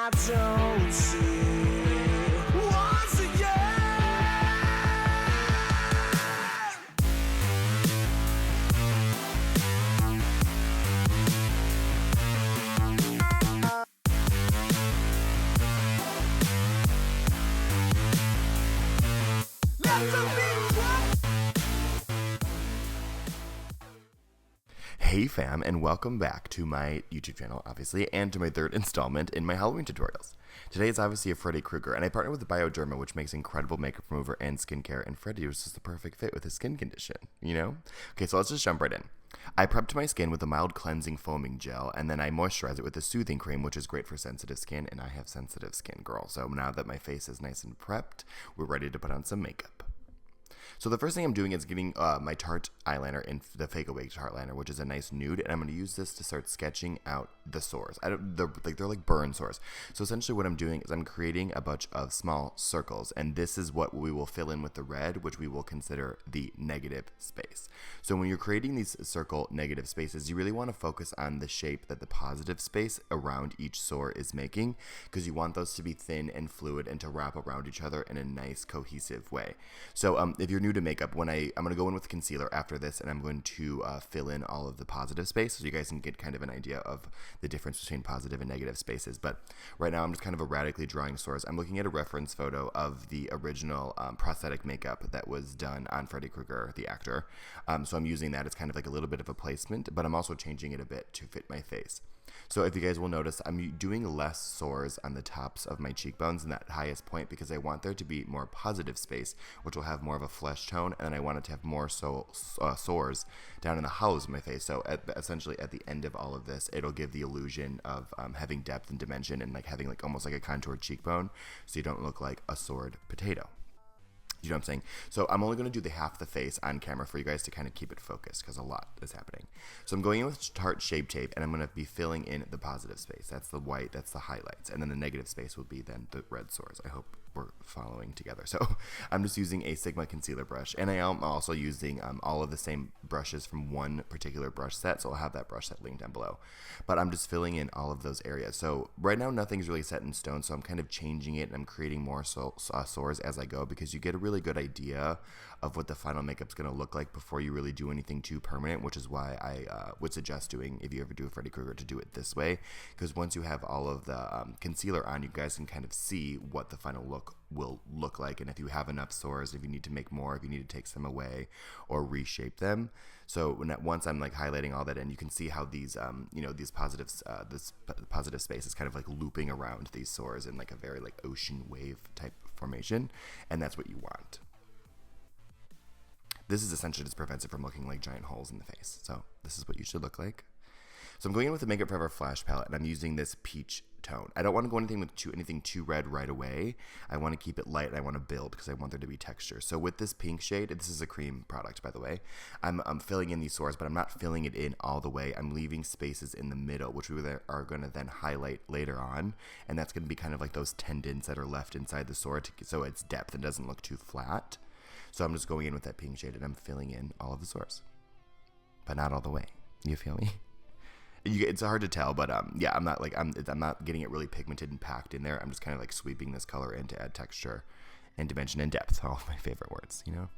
I don't see once again. Let the beat drop. Hey fam, and welcome back to my YouTube channel, obviously, and to my third installment in my Halloween tutorials. Today is obviously a Freddy Krueger, and I partnered with Bioderma, which makes incredible makeup remover and skincare, and Freddy was just the perfect fit with his skin condition, you know? Okay, so let's just jump right in. I prepped my skin with a mild cleansing foaming gel, and then I moisturize it with a soothing cream, which is great for sensitive skin, and I have sensitive skin, girl. So now that my face is nice and prepped, we're ready to put on some makeup. So the first thing I'm doing is getting my Tarte eyeliner in the Fake Awake Tarte liner, which is a nice nude, and I'm going to use this to start sketching out the sores. They're like burn sores. So essentially what I'm doing is I'm creating a bunch of small circles, and this is what we will fill in with the red, which we will consider the negative space. So when you're creating these circle negative spaces, you really want to focus on the shape that the positive space around each sore is making, because you want those to be thin and fluid and to wrap around each other in a nice cohesive way. So if you're new to makeup, I'm going to go in with concealer after this, and I'm going to fill in all of the positive space so you guys can get kind of an idea of the difference between positive and negative spaces. But right now I'm just kind of erratically drawing sores. I'm looking at a reference photo of the original prosthetic makeup that was done on Freddy Krueger, the actor. So I'm using that as kind of like a little bit of a placement, but I'm also changing it a bit to fit my face. So if you guys will notice, I'm doing less sores on the tops of my cheekbones in that highest point because I want there to be more positive space, which will have more of a flesh tone, and then I want it to have more sores down in the hollows of my face. So essentially at the end of all of this, it'll give the illusion of having depth and dimension and like having like almost like a contoured cheekbone, so you don't look like a sored potato. You know what I'm saying? So I'm only going to do the half the face on camera for you guys to kind of keep it focused because a lot is happening. So I'm going in with Tarte Shape Tape, and I'm going to be filling in the positive space. That's the white, that's the highlights. And then the negative space will be then the red sores. I hope we're following together. So I'm just using a Sigma concealer brush, and I am also using all of the same brushes from one particular brush set, so I'll have that brush set linked down below. But I'm just filling in all of those areas. So right now nothing's really set in stone, so I'm kind of changing it, and I'm creating more sores as I go, because you get a really good idea of what the final makeup's going to look like before you really do anything too permanent, which is why I would suggest doing, if you ever do a Freddy Krueger, to do it this way, because once you have all of the concealer on, you guys can kind of see what the final look will look like, and if you have enough sores, if you need to make more, if you need to take some away or reshape them. So once I'm like highlighting all that in, you can see how these these positives, this positive space is kind of like looping around these sores in like a very like ocean wave type formation, and that's what you want. This is essentially just prevents it from looking like giant holes in the face. So this is what you should look like. So I'm going in with the Makeup Forever Flash Palette, and I'm using this peach tone. I don't want to go anything too red right away. I want to keep it light, and I want to build because I want there to be texture. So with this pink shade, this is a cream product, by the way, I'm filling in these sores, but I'm not filling it in all the way. I'm leaving spaces in the middle, which we are going to then highlight later on, and that's going to be kind of like those tendons that are left inside the sore, so it's depth and doesn't look too flat. So I'm just going in with that pink shade, and I'm filling in all of the sores, but not all the way. You feel me? It's hard to tell, but yeah, I'm not getting it really pigmented and packed in there. I'm just kind of like sweeping this color in to add texture and dimension and depth. All of my favorite words, you know.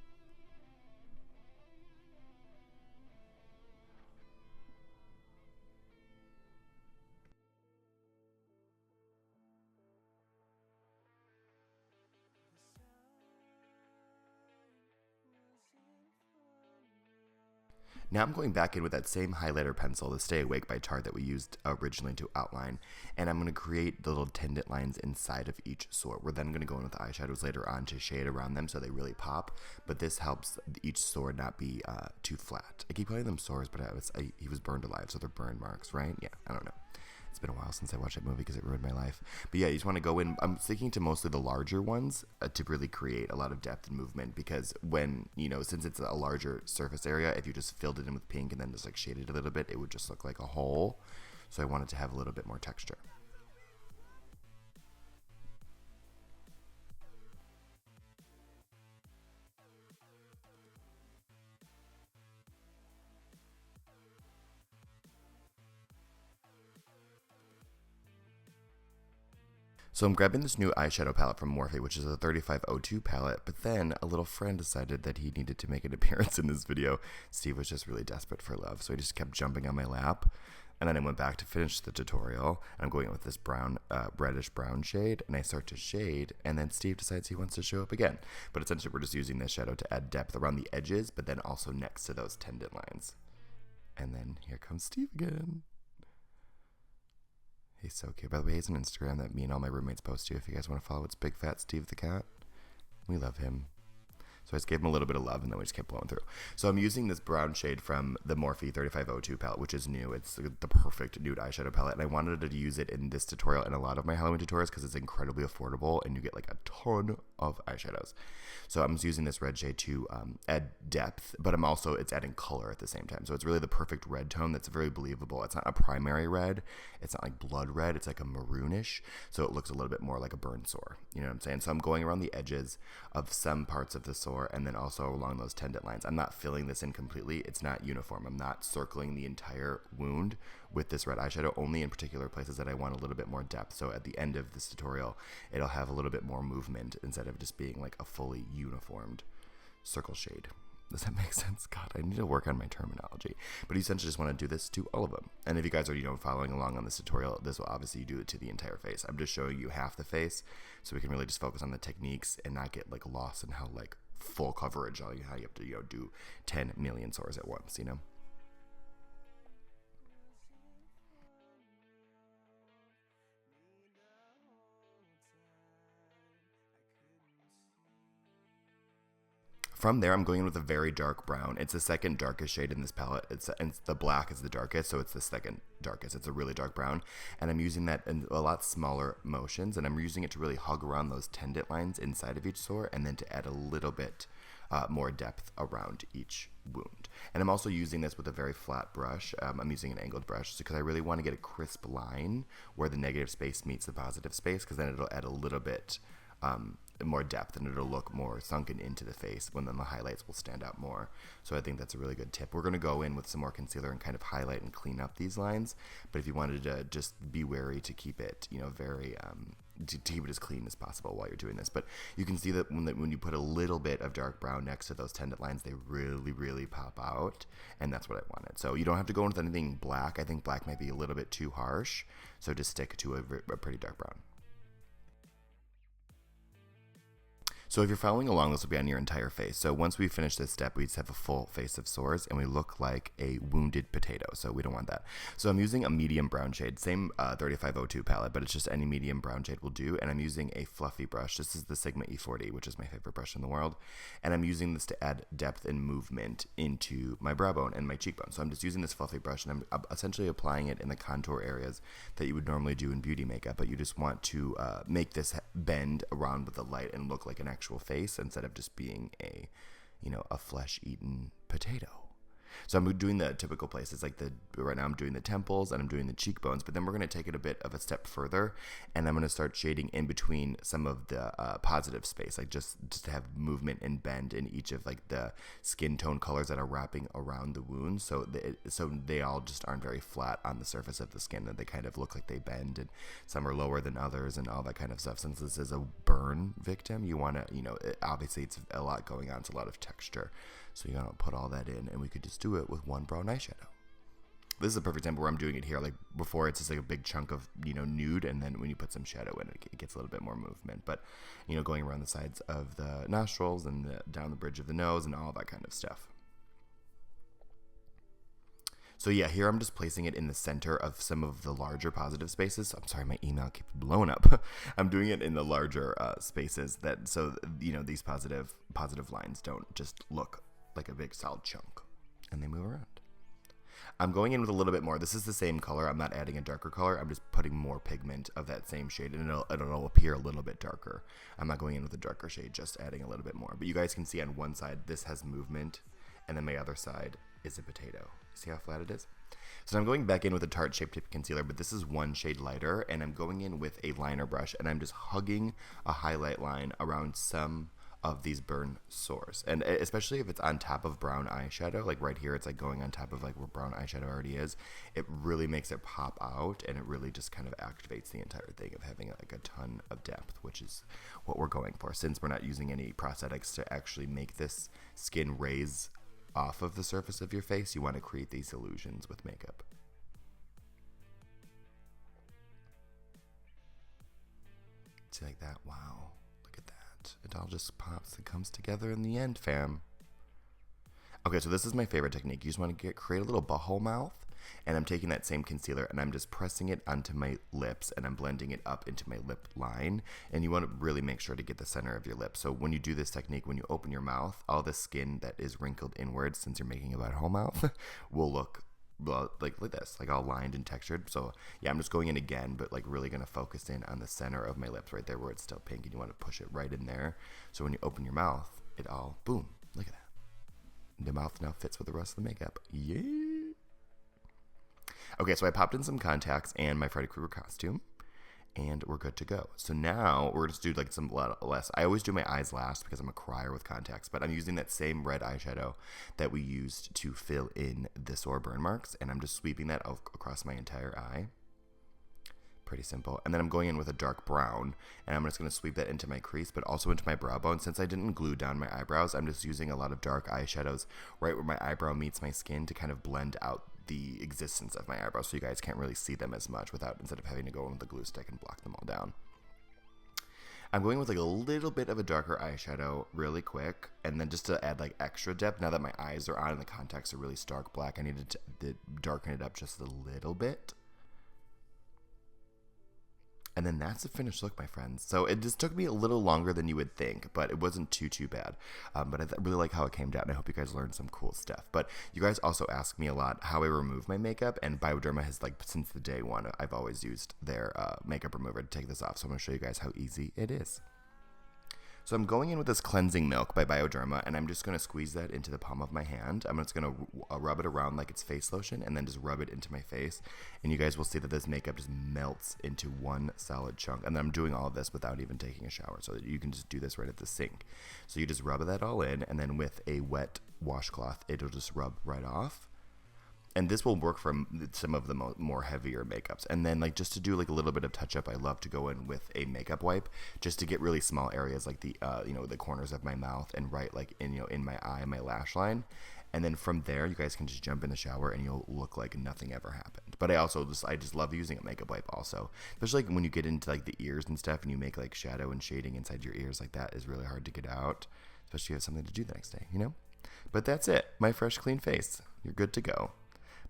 Now I'm going back in with that same highlighter pencil, the Stay Awake by Tarte that we used originally to outline, and I'm going to create the little tendon lines inside of each sore. We're then going to go in with the eyeshadows later on to shade around them so they really pop, but this helps each sore not be too flat. I keep calling them sores, but he was burned alive, so they're burn marks, right? Yeah, I don't know. It's been a while since I watched that movie because it ruined my life. But yeah, you just want to go in. I'm sticking to mostly the larger ones to really create a lot of depth and movement, because when, since it's a larger surface area, if you just filled it in with pink and then just like shaded a little bit, it would just look like a hole. So I wanted to have a little bit more texture. So I'm grabbing this new eyeshadow palette from Morphe, which is a 3502 palette, but then a little friend decided that he needed to make an appearance in this video. Steve was just really desperate for love, so he just kept jumping on my lap. And then I went back to finish the tutorial. I'm going in with this brown, reddish brown shade, and I start to shade, and then Steve decides he wants to show up again. But essentially we're just using this shadow to add depth around the edges, but then also next to those tendon lines. And then here comes Steve again. He's so cute. By the way, he has an Instagram that me and all my roommates post to if you guys want to follow. It's Big Fat Steve the Cat. We love him. So I just gave him a little bit of love, and then we just kept blowing through. So I'm using this brown shade from the Morphe 3502 palette, which is new. It's the perfect nude eyeshadow palette, and I wanted to use it in this tutorial and a lot of my Halloween tutorials because it's incredibly affordable, and you get like a ton of eyeshadows. So I'm just using this red shade to add depth, but it's adding color at the same time. So it's really the perfect red tone that's very believable. It's not a primary red. It's not like blood red. It's like a maroonish, so it looks a little bit more like a burn sore. You know what I'm saying? So I'm going around the edges of some parts of the sore, and then also along those tendon lines. I'm not filling this in completely. It's not uniform. I'm not circling the entire wound with this red eyeshadow, only in particular places that I want a little bit more depth. So at the end of this tutorial, it'll have a little bit more movement instead of just being like a fully uniformed circle shade. Does that make sense? God, I need to work on my terminology. But you essentially just want to do this to all of them. And if you guys are, following along on this tutorial, this will obviously do it to the entire face. I'm just showing you half the face, so we can really just focus on the techniques and not get like lost in how like full coverage, how you have to do 10 million sores at once, From there, I'm going in with a very dark brown. It's the second darkest shade in this palette. It's the black is the darkest, so it's the second darkest. It's a really dark brown, and I'm using that in a lot smaller motions, and I'm using it to really hug around those tendon lines inside of each sore, and then to add a little bit more depth around each wound. And I'm also using this with a very flat brush. I'm using an angled brush because I really want to get a crisp line where the negative space meets the positive space, because then it'll add a little bit more depth, and it'll look more sunken into the face when then the highlights will stand out more. So I think that's a really good tip. We're going to go in with some more concealer and kind of highlight and clean up these lines, but if you wanted to just be wary to keep it, very to keep it as clean as possible while you're doing this. But you can see that when you put a little bit of dark brown next to those tendon lines, they really, really pop out, and that's what I wanted. So you don't have to go into anything black. I think black might be a little bit too harsh, so just stick to a pretty dark brown. So if you're following along, this will be on your entire face. So once we finish this step, we just have a full face of sores, and we look like a wounded potato. So we don't want that. So I'm using a medium brown shade, same 3502 palette, but it's just any medium brown shade will do. And I'm using a fluffy brush. This is the Sigma E40, which is my favorite brush in the world. And I'm using this to add depth and movement into my brow bone and my cheekbone. So I'm just using this fluffy brush, and I'm essentially applying it in the contour areas that you would normally do in beauty makeup, but you just want to make this bend around with the light and look like an actual face instead of just being a flesh-eaten potato. So I'm doing the typical places, like right now I'm doing the temples and I'm doing the cheekbones, but then we're going to take it a bit of a step further, and I'm going to start shading in between some of the positive space, like just to have movement and bend in each of like the skin tone colors that are wrapping around the wound, so they all just aren't very flat on the surface of the skin, that they kind of look like they bend, and some are lower than others and all that kind of stuff. Since this is a burn victim, you want to, obviously it's a lot going on, it's a lot of texture. So you're going to put all that in, and we could just do it with one brown eyeshadow. This is a perfect example where I'm doing it here. Like before, it's just like a big chunk of, nude, and then when you put some shadow in it gets a little bit more movement. But, going around the sides of the nostrils and down the bridge of the nose and all that kind of stuff. So yeah, here I'm just placing it in the center of some of the larger positive spaces. I'm sorry, my email keeps blowing up. I'm doing it in the larger spaces these positive lines don't just look like a big solid chunk, and they move around. I'm going in with a little bit more. This is the same color. I'm not adding a darker color. I'm just putting more pigment of that same shade, and it'll appear a little bit darker. I'm not going in with a darker shade, just adding a little bit more. But you guys can see on one side, this has movement, and then my other side is a potato. See how flat it is? So I'm going back in with a Tarte Shape Tape Concealer, but this is one shade lighter, and I'm going in with a liner brush, and I'm just hugging a highlight line around some of these burn sores. And especially if it's on top of brown eyeshadow, like right here, it's like going on top of like where brown eyeshadow already is. It really makes it pop out, and it really just kind of activates the entire thing of having like a ton of depth, which is what we're going for. Since we're not using any prosthetics to actually make this skin raise off of the surface of your face, you want to create these illusions with makeup. See, like that? Wow. Look at that. It all just pops and comes together in the end, fam. Okay, so this is my favorite technique. You just want to create a little butthole mouth, and I'm taking that same concealer and I'm just pressing it onto my lips, and I'm blending it up into my lip line. And you want to really make sure to get the center of your lip. So when you do this technique, when you open your mouth, all the skin that is wrinkled inwards, since you're making a butthole mouth, will look like this, like all lined and textured. So yeah, I'm just going in again, but like really gonna focus in on the center of my lips right there where it's still pink, and you want to push it right in there. So when you open your mouth, it all, boom, look at that. The mouth now fits with the rest of the makeup. Yeah. Okay, so I popped in some contacts and my Freddy Krueger costume, and we're good to go. So now we're just do like some less. I always do my eyes last because I'm a crier with contacts, but I'm using that same red eyeshadow that we used to fill in the sore burn marks, and I'm just sweeping that across my entire eye. Pretty simple. And then I'm going in with a dark brown, and I'm just going to sweep that into my crease, but also into my brow bone. Since I didn't glue down my eyebrows, I'm just using a lot of dark eyeshadows right where my eyebrow meets my skin to kind of blend out the existence of my eyebrows, so you guys can't really see them as much instead of having to go in with the glue stick and block them all down. I'm going with like a little bit of a darker eyeshadow really quick, and then just to add like extra depth, now that my eyes are on and the contacts are really stark black, I needed to darken it up just a little bit. And then that's the finished look, my friends. So it just took me a little longer than you would think, but it wasn't too bad. But I really like how it came down, and I hope you guys learned some cool stuff. But you guys also ask me a lot how I remove my makeup, and Bioderma has, like, since the day one, I've always used their makeup remover to take this off. So I'm going to show you guys how easy it is. So I'm going in with this cleansing milk by Bioderma, and I'm just going to squeeze that into the palm of my hand. I'm just going to rub it around like it's face lotion, and then just rub it into my face. And you guys will see that this makeup just melts into one solid chunk. And then I'm doing all of this without even taking a shower, so that you can just do this right at the sink. So you just rub that all in, and then with a wet washcloth, it'll just rub right off. And this will work for some of the more heavier makeups. And then, like, just to do like a little bit of touch up, I love to go in with a makeup wipe just to get really small areas like the the corners of my mouth and right like in my eye, my lash line. And then from there, you guys can just jump in the shower and you'll look like nothing ever happened. But I just love using a makeup wipe also, especially like when you get into like the ears and stuff and you make like shadow and shading inside your ears. Like that is really hard to get out, especially if you have something to do the next day, But that's it. My fresh, clean face. You're good to go.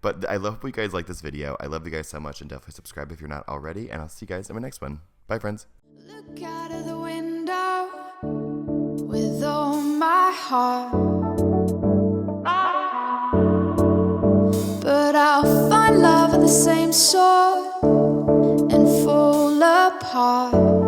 But I hope you guys like this video. I love you guys so much, and definitely subscribe if you're not already. And I'll see you guys in my next one. Bye, friends. Look out of the window with all my heart, but I'll find love with the same sword and fall apart.